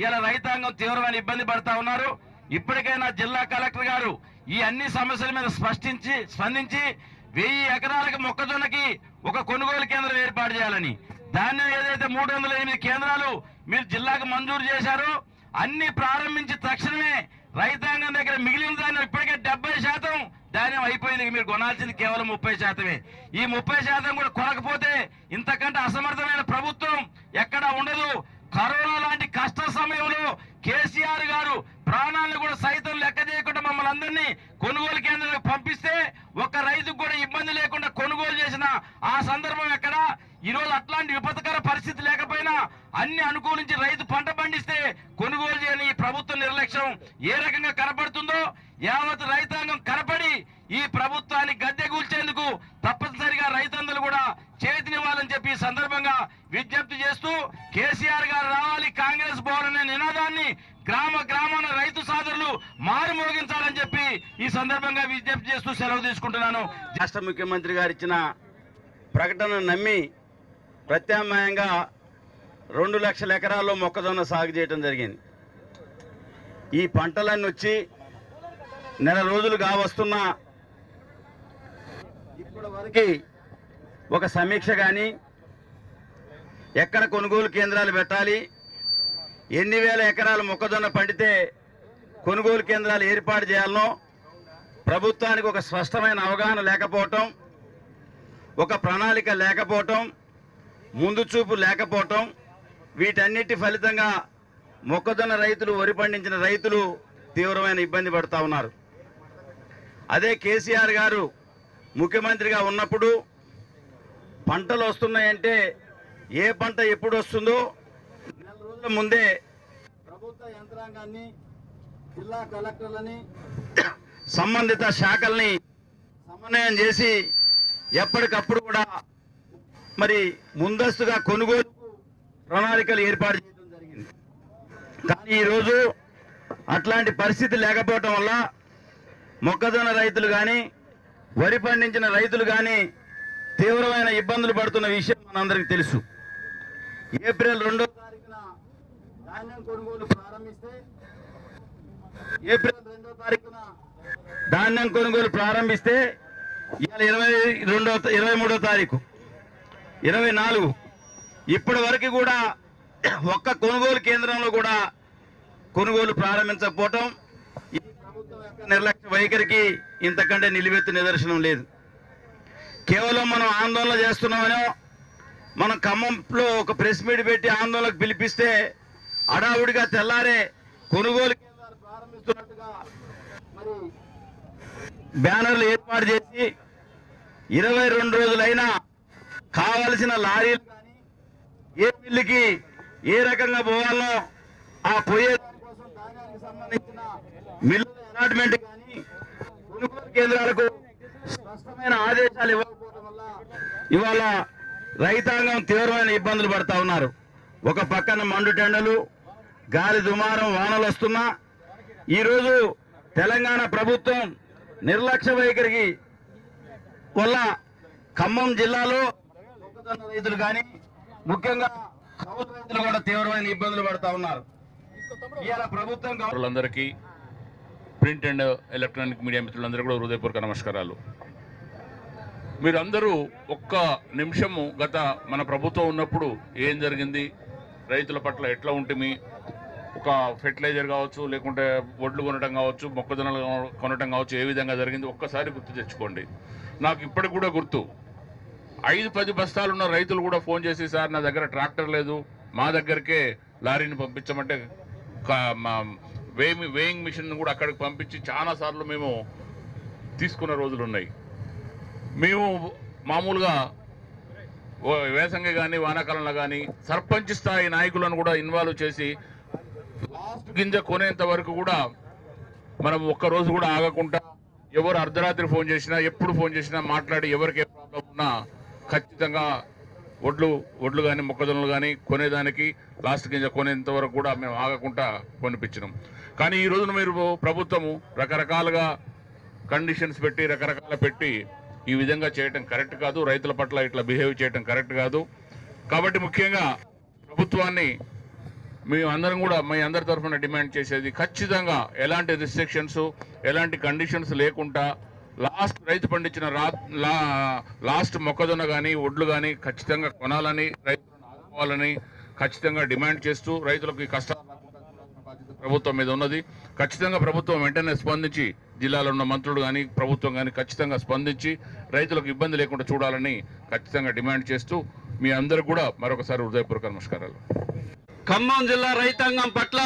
ఇలా రైతాంగం తీవ్రమైన ఇబ్బంది పడతా ఉన్నారు. ఇప్పటికైనా జిల్లా కలెక్టర్ గారు ఈ అన్ని సమస్యల మీద స్పందించి 1000 ఎకరాలకు మొక్కజొన్నకి ఒక కొనుగోలు కేంద్రం ఏర్పాటు చేయాలని, ధాన్యం ఏదైతే 308 కేంద్రాలు మీరు జిల్లాకు మంజూరు చేశారో అన్ని ప్రారంభించి తక్షణమే రైతాంగం దగ్గర మిగిలిన ధాన్యం ఇప్పటికే 70% ధాన్యం అయిపోయింది. మీరు కొనాల్సింది కేవలం 30%. ఈ 30% కూడా కొనకపోతే ఇంతకంటే అసమర్థమైన ప్రభుత్వం ఎక్కడా ఉండదు. కరోనా లాంటి కష్ట సమయంలో కేసీఆర్ గారు ప్రాణాలను కూడా సైతం లెక్క చేయకుండా మమ్మల్ని అందరినీ కొనుగోలు కేంద్రాలకు పంపిస్తే ఒక్క రైతుకు కూడా ఇబ్బంది లేకుండా కొనుగోలు చేసిన ఆ సందర్భం ఎక్కడ? ఈరోజు అట్లాంటి విపత్కర పరిస్థితి లేకపోయినా అన్ని అనుకూలించి రైతు పంట పండిస్తే కొనుగోలు చేయని ఈ ప్రభుత్వ నిర్లక్ష్యం ఏ రకంగా కనపడుతుందో యావత్ రైతాంగం కనపడి ఈ ప్రభుత్వాన్ని గద్దె కూల్చేందుకు తప్పనిసరిగా రైతందులు కూడా చేతినివ్వాలని చెప్పి ఈ సందర్భంగా విజ్ఞప్తి చేస్తూ కేసీఆర్ గారు రావాలి, కాంగ్రెస్ పోవాలనే నినాదాన్ని గ్రామాన రైతు సోదరులు మారుమోగించాలని చెప్పి ఈ సందర్భంగా విజ్ఞప్తి చేస్తూ సెలవు తీసుకుంటున్నాను. రాష్ట్ర ముఖ్యమంత్రి గారు ఇచ్చిన ప్రకటనను నమ్మి ప్రత్యామ్నాయంగా 2 లక్షల ఎకరాల్లో మొక్కజొన్న సాగు చేయడం జరిగింది. ఈ పంటలన్నీ వచ్చి నెల రోజులు కావస్తున్నా ఇప్పటి వరకు ఒక సమీక్ష కానీ ఎక్కడ కొనుగోలు కేంద్రాలు పెట్టాలి, ఎన్ని వేల ఎకరాల మొక్కజొన్న పండితే కొనుగోలు కేంద్రాలు ఏర్పాటు చేయాలనో ప్రభుత్వానికి ఒక స్పష్టమైన అవగాహన లేకపోవటం, ఒక ప్రణాళిక లేకపోవటం, ముందు చూపు లేకపోవటం, వీటన్నిటి ఫలితంగా మొక్కజొన్న రైతులు, వరి పండించిన రైతులు తీవ్రమైన ఇబ్బంది పడుతూ ఉన్నారు. అదే కేసీఆర్ గారు ముఖ్యమంత్రిగా ఉన్నప్పుడు పంటలు వస్తున్నాయంటే ఏ పంట ఎప్పుడు వస్తుందో నెల రోజుల ముందే ప్రభుత్వ యంత్రాంగాన్ని, జిల్లా కలెక్టర్లని, సంబంధిత శాఖల్ని సమన్వయం చేసి ఎప్పటికప్పుడు కూడా మరి ముందస్తుగా కొనుగోలు ప్రణాళికలు ఏర్పాటు చేయడం జరిగింది. కానీ ఈరోజు అట్లాంటి పరిస్థితి లేకపోవటం వల్ల మొక్కజొన్న రైతులు కానీ వరి పండించిన రైతులు కానీ తీవ్రమైన ఇబ్బందులు పడుతున్న విషయం మనందరికీ తెలుసు. ఏప్రిల్ 2వ తారీఖున ధాన్యం కొనుగోలు ప్రారంభిస్తే ఏప్రిల్ 2వ తారీఖున ధాన్యం కొనుగోలు ప్రారంభిస్తే ఇవాళ 23వ తారీఖు 24 ఇప్పటి వరకు కూడా ఒక్క కొనుగోలు కేంద్రంలో కూడా కొనుగోలు ప్రారంభించకపోవటం ఈ ప్రభుత్వం యొక్క నిర్లక్ష్య వైఖరికి ఇంతకంటే నిలువెత్తు నిదర్శనం లేదు. కేవలం మనం ఆందోళన చేస్తున్నామనో, మనం ఖమ్మంలో ఒక ప్రెస్ మీట్ పెట్టి ఆందోళనకు పిలిపిస్తే అడావుడిగా తెల్లారే కొనుగోలు కేంద్రాలు ప్రారంభిస్తున్నట్టుగా మరి బ్యానర్లు ఏర్పాటు చేసి 22 రోజులైనా కావలసిన లారీలు కానీ ఏ మిల్లుకి ఏ రకంగా పోవాలో ఆ పోయే దానికోసం ధాన్యానికి సంబంధించిన మిల్లుల అలాట్మెంట్ కానీ కొనుగోలు కేంద్రాలకు స్పష్టమైన ఆదేశాలు ఇవ్వకపోవడం వల్ల ఇవాళ రైతాంగం తీవ్రమైన ఇబ్బందులు పడతా ఉన్నారు. ఒక పక్కన మండుటెండలు, గాలి దుమారం, వానలు వస్తున్నా ఈరోజు తెలంగాణ ప్రభుత్వం నిర్లక్ష్య వైఖరికి వల్ల ఖమ్మం జిల్లాలో మొక్కజొన్న రైతులు కానీ ముఖ్యంగా కౌలు రైతులు కూడా తీవ్రమైన ఇబ్బందులు పడతా ఉన్నారు. ఇవాళ ప్రభుత్వం అందరికీ, ప్రింట్ అండ్ ఎలక్ట్రానిక్ మీడియా మిత్రులందరూ కూడా హృదయపూర్వక నమస్కారాలు. మీరందరూ ఒక్క నిమిషము గత మన ప్రభుత్వం ఉన్నప్పుడు ఏం జరిగింది, రైతుల పట్ల ఎట్లా ఉంటుంది, ఒక ఫెర్టిలైజర్ కావచ్చు, లేకుంటే వడ్లు కొనటం కావచ్చు, మొక్కజొన్నలు కొనటం కావచ్చు, ఏ విధంగా జరిగింది ఒక్కసారి గుర్తు తెచ్చుకోండి. నాకు ఇప్పటికి కూడా గుర్తు, 5-10 బస్తాలున్న రైతులు కూడా ఫోన్ చేసి, సార్ నా దగ్గర ట్రాక్టర్ లేదు, మా దగ్గరికే లారీని పంపించమంటే వేయింగ్ మిషన్ కూడా అక్కడికి పంపించి చాలాసార్లు మేము తీసుకున్న రోజులు ఉన్నాయి. మేము మామూలుగా వేసంగి కానీ వానాకాలంలో కానీ సర్పంచ్ స్థాయి నాయకులను కూడా ఇన్వాల్వ్ చేసి లాస్ట్ గింజ కొనేంత వరకు కూడా మనం ఒక్కరోజు కూడా ఆగకుండా ఎవరు అర్ధరాత్రి ఫోన్ చేసినా ఎప్పుడు ఫోన్ చేసినా మాట్లాడి ఎవరికి ఏ ప్రాబ్లం ఉన్నా ఖచ్చితంగా ఒడ్లు కానీ మొక్కజొన్నలు కానీ కొనేదానికి లాస్ట్ గింజ కొనేంత వరకు కూడా మేము ఆగకుండా కొనిపించినాం. కానీ ఈ రోజున మీరు ప్రభుత్వము రకరకాలుగా కండిషన్స్ పెట్టి రకరకాల పెట్టి ఈ విధంగా చేయటం కరెక్ట్ కాదు. రైతుల పట్ల ఇట్లా బిహేవ్ చేయటం కరెక్ట్ కాదు. కాబట్టి ముఖ్యంగా ప్రభుత్వాన్ని మేము అందరం కూడా మీ అందరి తరఫున డిమాండ్ చేసేది ఖచ్చితంగా ఎలాంటి రిస్ట్రిక్షన్స్ ఎలాంటి కండిషన్స్ లేకుండా లాస్ట్ రైతు పండించిన లాస్ట్ మొక్కజొన్న కానీ ఒడ్లు కానీ ఖచ్చితంగా కొనాలని రైతులను ఆదుకోవాలని ఖచ్చితంగా డిమాండ్ చేస్తూ రైతులకు ఈ కష్టాలు ప్రభుత్వం మీద ఉన్నది. ఖచ్చితంగా ప్రభుత్వం వెంటనే స్పందించి జిల్లాలో ఉన్న మంత్రులు కానీ ప్రభుత్వం కానీ ఖచ్చితంగా స్పందించి రైతులకు ఇబ్బంది లేకుండా చూడాలని ఖచ్చితంగా డిమాండ్ చేస్తూ మీ అందరికి కూడా మరొకసారి హృదయపూర్వక నమస్కారాలు. ఖమ్మం జిల్లా రైతాంగం పట్ల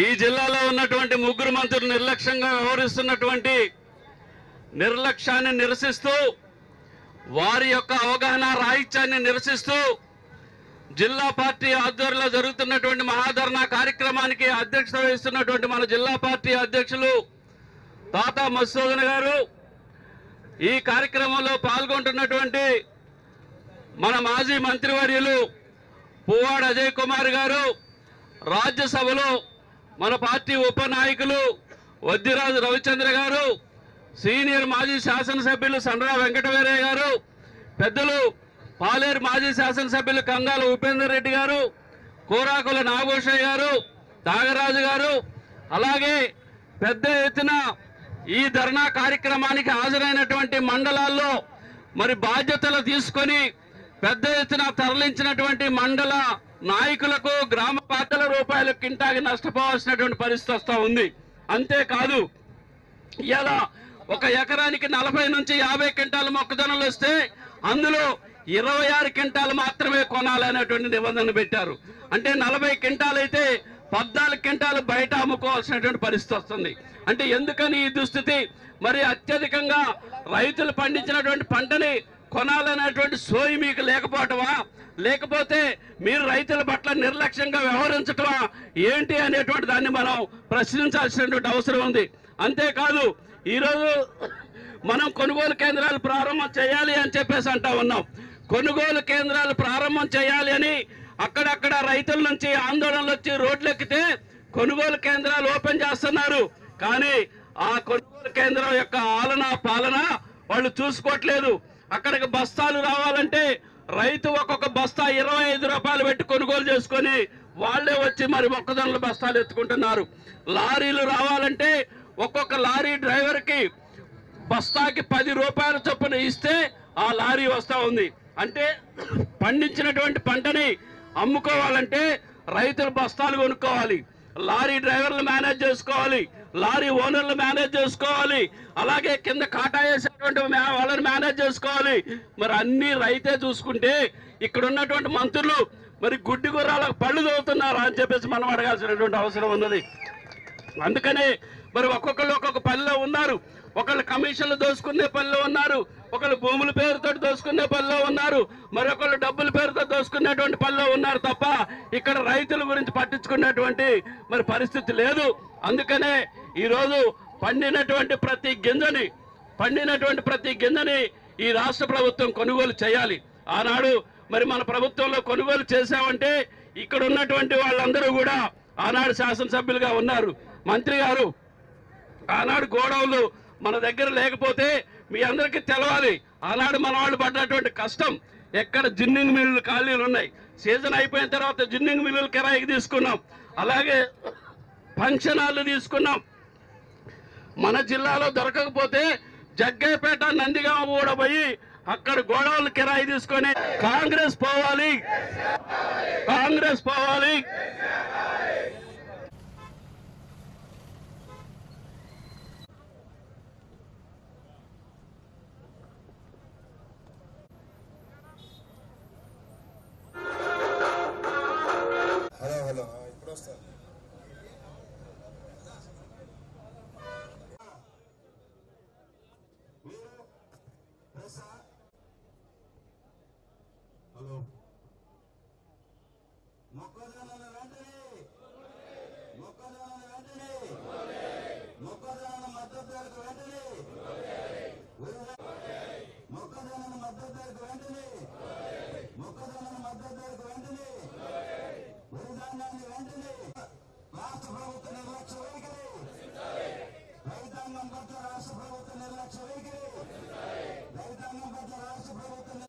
ఈ జిల్లాలో ఉన్నటువంటి ముగ్గురు మంత్రులు నిర్లక్ష్యంగా వ్యవహరిస్తున్నటువంటి నిర్లక్ష్యాన్ని నిరసిస్తూ వారి యొక్క అవగాహన రాహిత్యాన్ని నిరసిస్తూ జిల్లా పార్టీ ఆధ్వర్యంలో జరుగుతున్నటువంటి మహాధర్నా కార్యక్రమానికి అధ్యక్షత వహిస్తున్నటువంటి మన జిల్లా పార్టీ అధ్యక్షులు తాతా మధుసూదన్ గారు, ఈ కార్యక్రమంలో పాల్గొంటున్నటువంటి మన మాజీ మంత్రివర్యులు పువ్వాడ అజయ్ కుమార్ గారు, రాజ్యసభలో మన పార్టీ ఉపనాయకులు వద్దిరాజు రవిచంద్ర గారు, సీనియర్ మాజీ శాసనసభ్యులు సండ్ర వెంకటవీరయ్య గారు, పెద్దలు పాలేరు మాజీ శాసనసభ్యులు కంగాల ఉపేందర్ రెడ్డి గారు, కోరాకుల నాగభూషయ్య గారు, త్యాగరాజు గారు, అలాగే పెద్ద ఎత్తున ఈ ధర్నా కార్యక్రమానికి హాజరైనటువంటి మండలాల్లో మరి బాధ్యతలు తీసుకొని పెద్ద ఎత్తున తరలించినటువంటి మండల నాయకులకు గ్రామ పార్టీల రూపాయల కింటాకి నష్టపోవాల్సినటువంటి పరిస్థితి వస్తూ ఉంది. అంతేకాదు ఇలా ఒక ఎకరానికి 40 నుంచి 50 క్వింటాల మొక్కజొన్నలు వస్తే అందులో 26 క్వింటాలు మాత్రమే కొనాలనేటువంటి నిబంధన పెట్టారు. అంటే 40 క్వింటాలు అయితే 14 క్వింటాలు బయట అమ్ముకోవాల్సినటువంటి పరిస్థితి వస్తుంది. అంటే ఎందుకని ఈ దుస్థితి? మరి అత్యధికంగా రైతులు పండించినటువంటి పంటని కొనాలనేటువంటి సోయి మీకు లేకపోవటమా, లేకపోతే మీరు రైతుల పట్ల నిర్లక్ష్యంగా వ్యవహరించటమా ఏంటి అనేటువంటి దాన్ని మనం ప్రశ్నించాల్సినటువంటి అవసరం ఉంది. అంతేకాదు ఈరోజు మనం కొనుగోలు కేంద్రాలు ప్రారంభం చేయాలి అని చెప్పేసి అంటా ఉన్నాం. కొనుగోలు కేంద్రాలు ప్రారంభం చేయాలి అని అక్కడక్కడ రైతుల నుంచి ఆందోళనలు వచ్చి రోడ్లెక్కితే కొనుగోలు కేంద్రాలు ఓపెన్ చేస్తున్నారు. కానీ ఆ కొనుగోలు కేంద్రం యొక్క పాలన వాళ్ళు చూసుకోవట్లేదు. అక్కడికి బస్తాలు రావాలంటే రైతు ఒక్కొక్క బస్తా 25 రూపాయలు పెట్టి కొనుగోలు చేసుకొని వాళ్లే వచ్చి మరి మొక్కజొన్నల బస్తాలు ఎత్తుకుంటున్నారు. లారీలు రావాలంటే ఒక్కొక్క లారీ డ్రైవర్కి బస్తాకి 10 రూపాయల చొప్పున ఇస్తే ఆ లారీ వస్తా ఉంది. అంటే పండించినటువంటి పంటని అమ్ముకోవాలంటే రైతులు బస్తాలు కొనుక్కోవాలి, లారీ డ్రైవర్లు మేనేజ్ చేసుకోవాలి, లారీ ఓనర్లు మేనేజ్ చేసుకోవాలి, అలాగే కింద కాటా వేసేటువంటి వాళ్ళని మేనేజ్ చేసుకోవాలి. మరి అన్ని రైతే చూసుకుంటే ఇక్కడ ఉన్నటువంటి మంత్రులు మరి గుడ్డి గుర్రాలకు పళ్ళు తోగుతున్నారా అని చెప్పేసి మనం అడగాల్సినటువంటి అవసరం ఉన్నది. అందుకనే మరి ఒక్కొక్కళ్ళు ఒక్కొక్క పనిలో ఉన్నారు. ఒకళ్ళు కమిషన్లు దోసుకునే పనిలో ఉన్నారు, ఒకళ్ళు భూముల పేరుతో దోసుకునే పనిలో ఉన్నారు, మరొకళ్ళు డబ్బుల పేరుతో దోసుకునేటువంటి పనిలో ఉన్నారు తప్ప ఇక్కడ రైతుల గురించి పట్టించుకునేటువంటి మరి పరిస్థితి లేదు. అందుకనే ఈరోజు పండినటువంటి ప్రతి గింజని ఈ రాష్ట్ర ప్రభుత్వం కొనుగోలు చేయాలి. ఆనాడు మరి మన ప్రభుత్వంలో కొనుగోలు చేశామంటే ఇక్కడ ఉన్నటువంటి వాళ్ళందరూ కూడా ఆనాడు శాసనసభ్యులుగా ఉన్నారు. మంత్రి గారు ఆనాడు గోడౌన్లు మన దగ్గర లేకపోతే మీ అందరికీ తెలవాలి. ఆనాడు మన వాళ్ళు పడ్డటువంటి కష్టం. ఎక్కడ జిన్నింగ్ మిల్లులు ఖాళీలు ఉన్నాయి. సీజన్ అయిపోయిన తర్వాత జిన్నింగ్ మిల్లులు కిరాయికి తీసుకున్నాం, అలాగే ఫంక్షన్ హాల్లు తీసుకున్నాం. మన జిల్లాలో దొరకకపోతే జగ్గైపేట, నందిగామ కూడా పోయి అక్కడ గోడౌన్లు కిరాయి తీసుకొని కాంగ్రెస్ పోవాలి. హలో ఇప్పుడు వస్తారు. నిర్లక్ష్య వైఖరి, రైతాంగం పట్ల రాష్ట్ర ప్రభుత్వం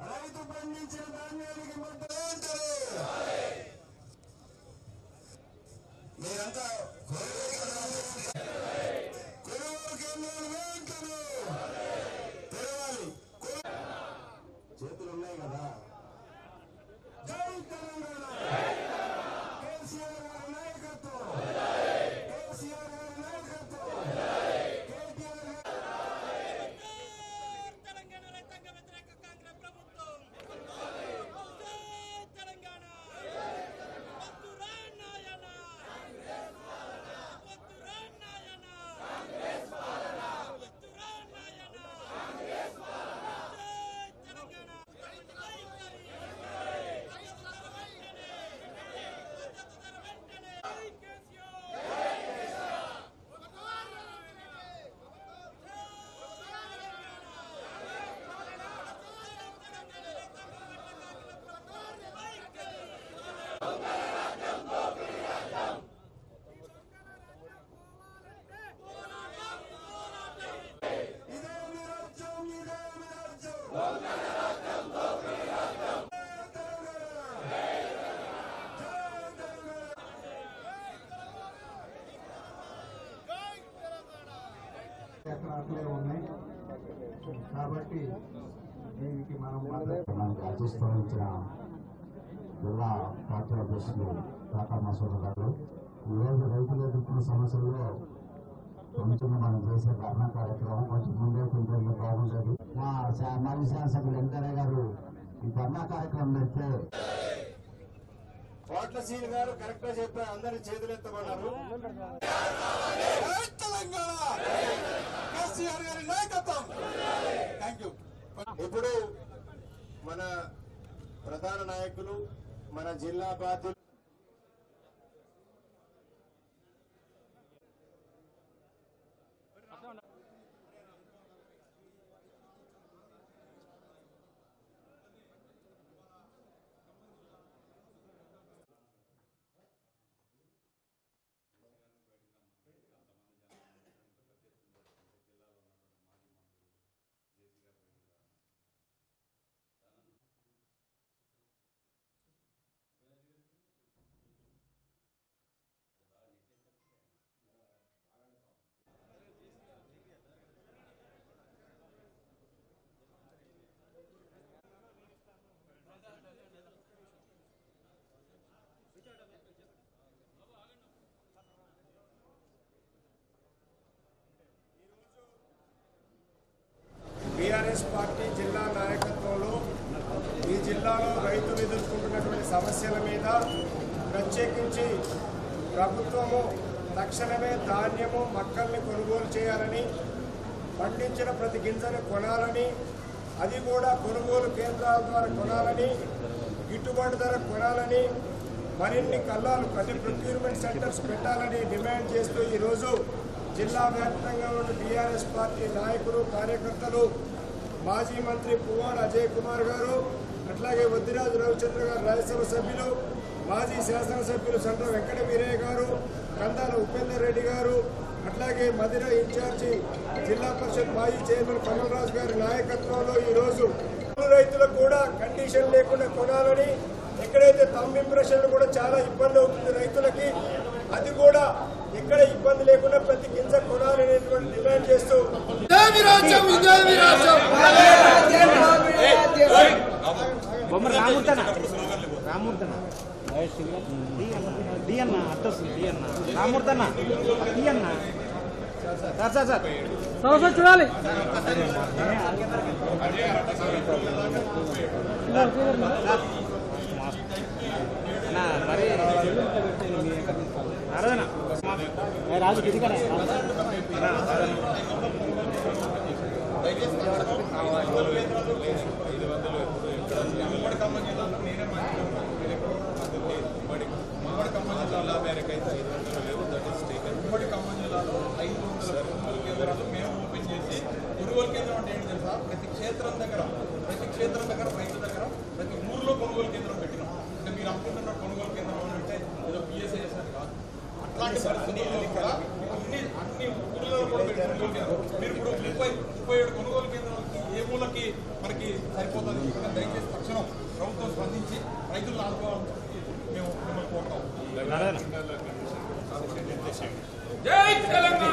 రైతు పండించిన ధాన్యానికి మీరంతా కొనుగోలు కేంద్రాలు వెంటనే తెరవాలి. చేతులు ఉన్నాయి కదా. జై తెలంగాణ. కేసీఆర్ గారి నాయకత్వం, కేసీఆర్ గారి నాయకత్వం, కేటీఆర్ గారి తెలంగాణ రైతాంగ వ్యతిరేక కాంగ్రెస్ ప్రభుత్వం. తెలంగాణ వద్దురా నాయన, వద్దురా నాయన, వద్దురా నాయన. తెలంగాణ ఇదే మీ రాజ్యం, ఇదే మీ రాజ్యం. ఎకరాలే ఉన్నాయి కాబట్టి దీనికి మనం ఇచ్చిన జిల్లా పార్టీ అధ్యక్షులు డాక్టర్ మసూద్ గారు ఈరోజు రైతులు ఎదుర్కొన్న సమస్యల్లో కొంచెం మనం చేసే ధర్నా కార్యక్రమం కొంచెం ముందే కొంచెం బాగుండేది. మా మాజీ శాసనసభ్యులు వెంకయ్య గారు ఈ ధర్నా కార్యక్రమం పెడితే కోట్ల సీన్ గారు కరెక్ట్ గా చెప్పారు. అందరి చేతులు ఎత్తమన్నారు. తెలంగాణ కేసీఆర్ గారి నాయకత్వం. Thank you. ఇప్పుడు మన ప్రధాన నాయకులు, మన జిల్లా బాధ్యులు టీఆర్ఎస్ పార్టీ జిల్లా నాయకత్వంలో ఈ జిల్లాలో రైతులు ఎదుర్కొంటున్నటువంటి సమస్యల మీద ప్రత్యేకించి ప్రభుత్వము తక్షణమే ధాన్యము మక్కల్ని కొనుగోలు చేయాలని, పండించిన ప్రతి గింజను కొనాలని, అది కూడా కొనుగోలు కేంద్రాల ద్వారా కొనాలని, గిట్టుబాటు ధర కొనాలని, మరిన్ని కల్లాలు ప్రతి ప్రొక్యూర్మెంట్ సెంటర్స్ పెట్టాలని డిమాండ్ చేస్తూ ఈరోజు జిల్లా వ్యాప్తంగా ఉన్న టీఆర్ఎస్ పార్టీ నాయకులు, కార్యకర్తలు, మాజీ మంత్రి పువ్వాడ అజయ్ కుమార్ గారు, అట్లాగే వద్దిరాజు రవిచంద్ర గారు రాజ్యసభ సభ్యులు, మాజీ శాసనసభ్యులు సండ్ర వెంకట వీరయ్య గారు, కందాల ఉపేందర్ రెడ్డి గారు, అట్లాగే మదిర ఇన్ఛార్జి జిల్లా పరిషత్ మాజీ చైర్మన్ కమల్ రాజు గారి నాయకత్వంలో ఈరోజు రైతులకు కూడా కండిషన్ లేకుండా కొనాలని, ఎక్కడైతే థంబ్ ఇంప్రెషన్లు కూడా చాలా ఇబ్బంది అవుతుంది రైతులకి, అది కూడా ఎక్కడ ఇబ్బంది లేకుండా ప్రతి గింజ కొనాలనేటువంటి డిమాండ్ చేస్తూ చూడాలి. రాజు ఉమ్మడి ఖమ్మం జిల్లాలో 500 కొనుగోలు కేంద్రాలు మేము ఓపెన్ చేసి, కొనుగోలు కేంద్రం అంటే ఏంటి తెలుసా, కూడా ప్రతి క్షేత్రం దగ్గర రైతు దగ్గర ప్రతి ఊర్లో కొనుగోలు కేంద్రం పెట్టినాం. అంటే మీరు అనుకుంటున్న కొనుగోలు కేంద్రం అంటే ఏదో పిఎస్ఐఎస్ అని కాదు. అట్లాంటి పరిస్థితుల్లో కూడా అన్ని ఊర్లలో కూడా మీరు కొనుగోలు కేంద్రం మీరు ఇప్పుడు 37 కొనుగోలు కేంద్రాలకి ఏ ఊళ్ళకి మనకి సరిపోతుంది. దయచేసి తక్షణం ప్రభుత్వం స్పందించి రైతులను ఆదుకోవాలని మేము మిమ్మల్ని కోరుతాం. జై తెలంగాణ.